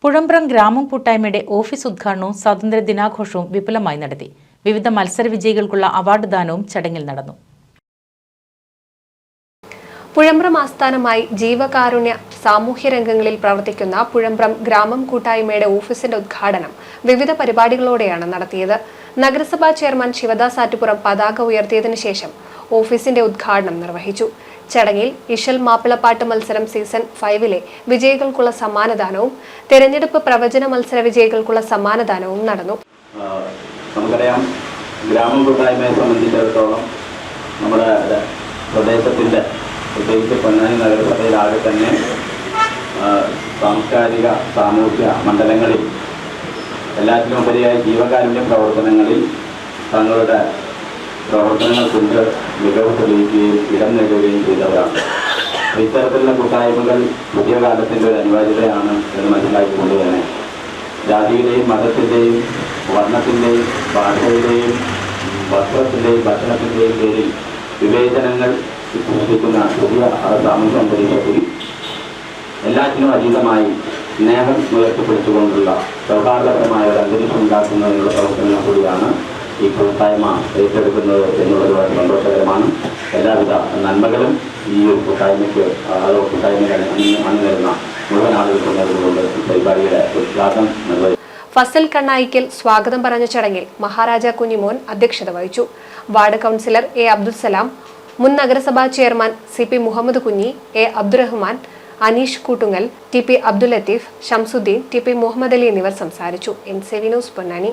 പുഴമ്പ്രം ഗ്രാമം കൂട്ടായ്മയുടെ ഓഫീസ് ഉദ്ഘാടനവും സ്വാതന്ത്ര്യ ദിനാഘോഷവും വിപുലമായി നടത്തി. വിവിധ മത്സര വിജയികൾക്കുള്ള അവാർഡ് ദാനവും ചടങ്ങിൽ നടന്നു. പുഴമ്പ്രം ആസ്ഥാനമായി ജീവകാരുണ്യ സാമൂഹ്യ രംഗങ്ങളിൽ പ്രവർത്തിക്കുന്ന പുഴമ്പ്രം ഗ്രാമം കൂട്ടായ്മയുടെ ഓഫീസിന്റെ ഉദ്ഘാടനം വിവിധ പരിപാടികളോടെയാണ് നടത്തിയത്. നഗരസഭാ ചെയർമാൻ ശിവദാസ് ആറ്റുപുറം പതാക ഉയർത്തിയതിനു ശേഷം ഓഫീസിന്റെ ഉദ്ഘാടനം നിർവഹിച്ചു. ചടങ്ങിൽ ഇഷൽ മാപ്പിളപ്പാട്ട് മത്സരം സീസൺ 5-ലെ വിജയികൾക്കുള്ള സമ്മാനദാനവും തെരഞ്ഞെടുപ്പ് പ്രവചന മത്സര വിജയികൾക്കുള്ള സമ്മാനദാനവും നടന്നു. നമുക്കറിയാം, ഗ്രാമം കൂട്ടായ്മയെ സംബന്ധിച്ചിടത്തോളം നമ്മുടെ പ്രദേശത്തിൻ്റെ പ്രത്യേകിച്ച് പൊന്നാനി നഗരസഭയിലാകെ തന്നെ സാംസ്കാരിക സാമൂഹ്യ മണ്ഡലങ്ങളിൽ എല്ലാറ്റിനും ഉപരിയായി ജീവകാരുണ്യ പ്രവർത്തനങ്ങളിൽ തങ്ങളുടെ പ്രവർത്തനങ്ങൾ കൊണ്ട് മികവ് തെളിയിക്കുകയും ഇടം നേടുകയും ചെയ്തവരാണ്. ഇത്തരത്തിലുള്ള കൂട്ടായ്മകൾ പുതിയ കാലത്തിൻ്റെ ഒരു അനിവാര്യതയാണ് എന്ന് മനസ്സിലാക്കിക്കൊണ്ട് തന്നെ ജാതിയുടെയും മതത്തിൻ്റെയും വർണ്ണത്തിൻ്റെയും ഭാഷയുടെയും വസ്ത്രത്തിൻ്റെയും ഭക്ഷണത്തിൻ്റെയും പേരിൽ വിവേചനങ്ങൾ സൃഷ്ടിക്കുന്ന പുതിയ സാമൂഹ്യ അന്തരീക്ഷത്തിൽ എല്ലാറ്റിനും അതീതമായി സ്നേഹം ഉയർത്തിപ്പിടിച്ചുകൊണ്ടുള്ള സൗഹാർദ്ദപരമായ ഒരു അന്തരീക്ഷം ഉണ്ടാക്കുന്നതിനുള്ള പ്രവർത്തനങ്ങൾ കൂടിയാണ് ഈ കൂട്ടായ്മ ഏറ്റെടുക്കുന്നത് എന്നുള്ളത് വളരെ സന്തോഷകരമാണ്. എല്ലാവിധ നന്മകളും ഈ ഒരു കൂട്ടായ്മയ്ക്ക് അണിനിരുന്ന മുഴുവൻ ആളുകൾക്കും നൽകുകൊണ്ട് പരിപാടിയുടെ ഉദ്ഘാടനം നിർവഹിച്ചു. ഫസൽ കണ്ണായിക്കൽ സ്വാഗതം പറഞ്ഞ ചടങ്ങിൽ മഹാരാജ കുഞ്ഞിമോൻ അധ്യക്ഷത വഹിച്ചു. Ward councillor A Abdul Salam, മുൻ നഗരസഭാ chairman CP Muhammad Kunhi, A Abdurahman, Aneesh Koottungal, TP Abdul Latheef, Shamsuddeen, TP Muhammad Ali എന്നിവർ സംസാരിച്ചു. NCV news Ponnani.